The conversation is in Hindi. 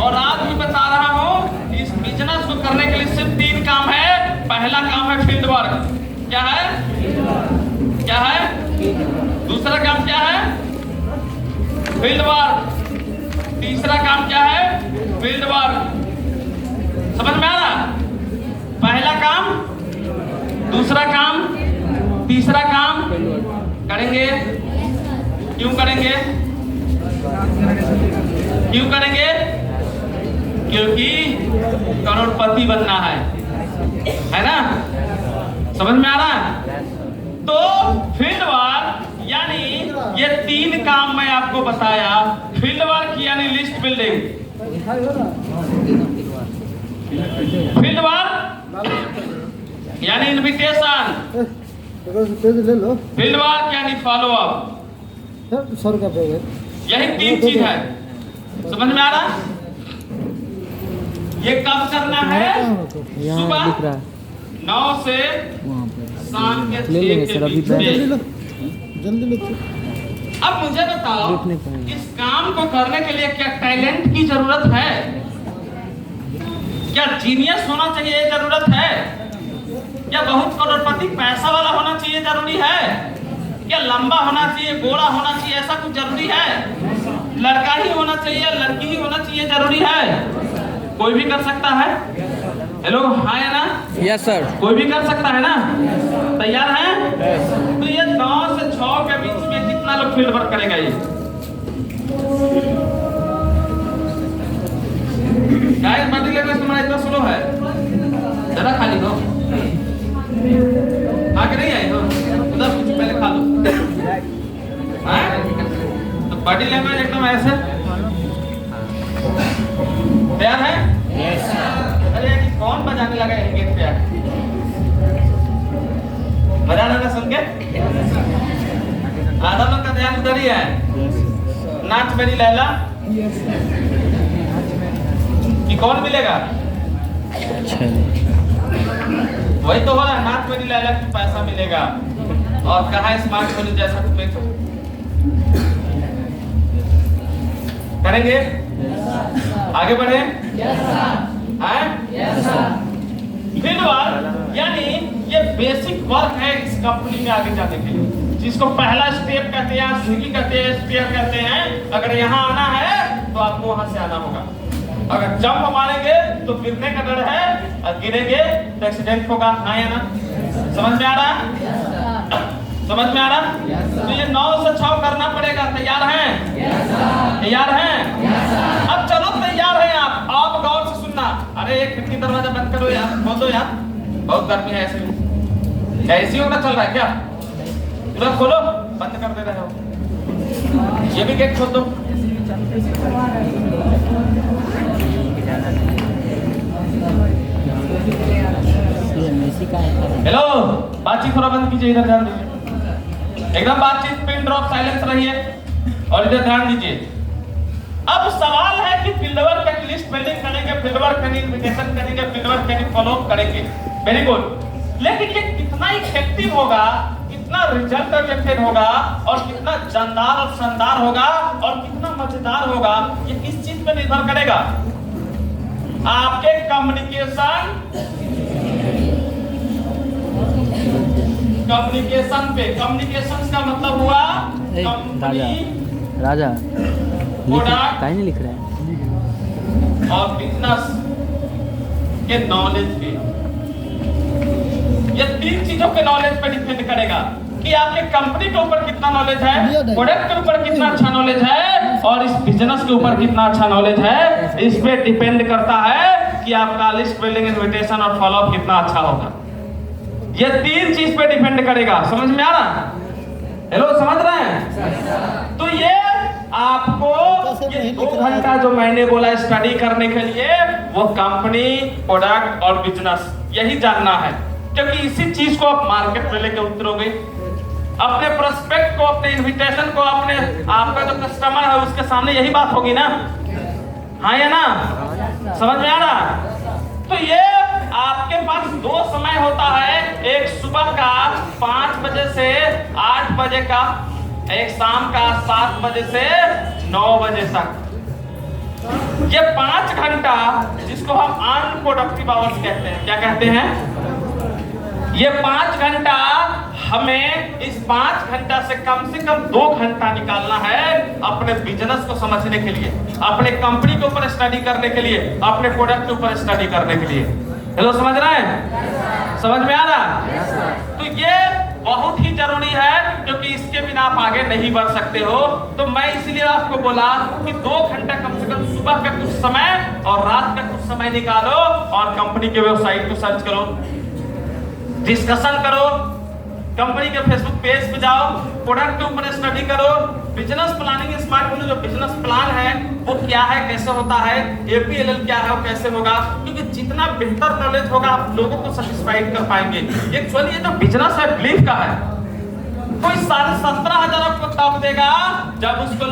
और आज भी बता रहा हूँ, इस बिजनेस को करने के लिए सिर्फ 3 काम है। पहला काम है फील्ड वर्क। क्या है? क्या है? दूसरा काम क्या है? Field work. तीसरा काम क्या है? Field work. समझ में आ रहा? पहला काम, दूसरा काम, तीसरा काम करेंगे। क्यों करेंगे? क्यों करेंगे? क्योंकि करोड़पति बनना है ना? समझ में आ रहा है? तो फील्ड वर्क यानी ये 3 काम मैं आपको बताया। फील्ड वर्क यानी लिस्ट बिल्डिंग, फील्ड वर्क यानी इनविटेशन, फील्ड वर्क यानी फॉलो अप। यही 3 चीज है। समझ में आ रहा? ये कब करना है? सुबह 9 से शाम के 6 के बीच में। अब मुझे बताओ, इस काम को करने के लिए क्या टैलेंट की जरूरत है? क्या जीनियस होना चाहिए ये जरूरत है? क्या बहुत करोड़पति पैसा वाला होना चाहिए जरूरी है? क्या लंबा होना चाहिए, गोरा होना चाहिए, ऐसा कुछ जरूरी है? लड़का ही होना चाहिए, लड़की ही होना चाहिए जरूरी है? कोई भी कर सकता है? हेलो, हाँ या ना? Yes sir. कोई भी कर सकता है ना? तैयार हैं? तो ये 9 से 6 के बीच में कितना लोग फील्ड वर्क करेगा? ये गाइस, बॉडी लैंग्वेज तुम्हारा इतना स्लो है, जरा खाली दो। आगे नहीं आए हो, उधर कुछ पहले खा लो। तो बॉडी लैंग्वेज एकदम ऐसे। तैयार है? यस। अरे कौन बजाने लगा है गेट पे? मजा आना सुन के? आधा लोग का ध्यान उधर ही है। नाच मेरी लैला कि कौन मिलेगा? वही तो हो रहा है, नाच मेरी लैला की पैसा मिलेगा। और कहा स्मार्टफोन जैसा कुछ करेंगे? आगे बढ़े? फील्ड वर्क यानी ये बेसिक वर्क है इस कंपनी में आगे जाने के लिए, जिसको पहला स्टेप कहते हैं, सीढ़ी कहते हैं, स्टेप कहते हैं। अगर यहाँ आना है तो आपको वहां से आना होगा। अगर जंप मारेंगे तो गिरने का डर है, और गिरेंगे तो एक्सीडेंट होगा। हाँ या ना? समझ में आ रहा? समझ में आ रहा? तो ये 9 से 6 करना पड़ेगा। तैयार हैं? तैयार हैं? अब चलो तैयार हैं आप गौर से सुनना। अरे एक खिड़की दरवाजा बंद करो यार, खोल दो यार, बहुत गर्मी है। ऐसी होना चल रहा है क्या? पूरा खोलो, बंद कर दे रहे हो। ये भी गेट खोल दो। हेलो, बातचीत थोड़ा बंद कीजिए, इधर ध्यान दीजिए। एकदम बातचीत, पिन ड्रॉप, साइलेंस रहिए और इधर ध्यान दीजिए। अब सवाल है कि फील्ड वर्क का लिस्ट बिल्डिंग करेंगे, फील्ड वर्क का इन्विटेशन करेंगे, फील्ड वर्क का फॉलो अप करेंगे। Very good. लेकिन ये कितना इफेक्टिव होगा, कितना रिजल्ट ओरिएंटेड होगा, और कितना जानदार और शानदार होगा, और कितना मजेदार होगा, ये किस चीज पे निर्भर करेगा? आपके कम्युनिकेशन पे। कम्युनिकेशन का मतलब हुआ राजा प्रोडक्ट काहे नहीं लिख रहा है, और बिजनेस के नॉलेज पे। ये 3 चीजों के नॉलेज पे डिपेंड करेगा कि आपके कंपनी के ऊपर कितना नॉलेज है, प्रोडक्ट के ऊपर कितना अच्छा नॉलेज है, और इस बिजनेस के ऊपर कितना अच्छा नॉलेज है। इस पे डिपेंड करता है कि आपका लिस्ट बिल्डिंग, इन्विटेशन और फॉलो अप कितना अच्छा होगा। ये 3 चीज पे डिपेंड करेगा। समझ में आ रहा? हेलो, समझ रहे हैं? तो ये आपको ये 2 घंटा जो मैंने बोला स्टडी करने के लिए, वो कंपनी, प्रोडक्ट और बिजनेस, यही जानना है। क्योंकि इसी चीज को आप मार्केट में लेके उतरोगे, अपने प्रोस्पेक्ट को, अपने इन्विटेशन को, अपने आपका जो कस्टमर है उसके सामने यही बात होगी ना? हाँ या ना? समझ में आ रहा? तो ये आपके पास 2 समय होता है, एक सुबह का 5 बजे से 8 बजे का, एक शाम का 7 बजे से 9 बजे तक। ये 5 घंटा जिसको हम अनप्रोडक्टिव आवर्स कहते हैं, क्या कहते हैं? ये 5 घंटा हमें इस 5 घंटा से कम 2 घंटा निकालना है अपने बिजनेस को समझने के लिए, अपने कंपनी के ऊपर स्टडी करने के लिए, अपने प्रोडक्ट के ऊपर स्टडी करने के लिए। हेलो, समझ रहे हैं? समझ में आ रहा? तो ये बहुत ही जरूरी है, क्योंकि इसके बिना आप आगे नहीं बढ़ सकते हो। तो मैं इसलिए आपको बोला कि 2 घंटा कम से कम सुबह का कुछ समय और रात का कुछ समय निकालो और कंपनी के वेबसाइट को सर्च करो, डिस्कशन करो, कंपनी के फेसबुक पेज पे जाओ, प्रोडक्ट के ऊपर स्टडी करो, बिजनेस प्लानिंग स्मार्ट में जो बिजनेस प्लान है वो क्या है, कैसे होता है, APLL क्या है, वो कैसे होगा। क्योंकि जितना बेहतर नॉलेज होगा आप लोगों को सेटिस्फाइड कर पाएंगे। एक्चुअली ये जो बिजनेस है बिलीफ का है। कोई 17,500 आपको तब देगा जब उसको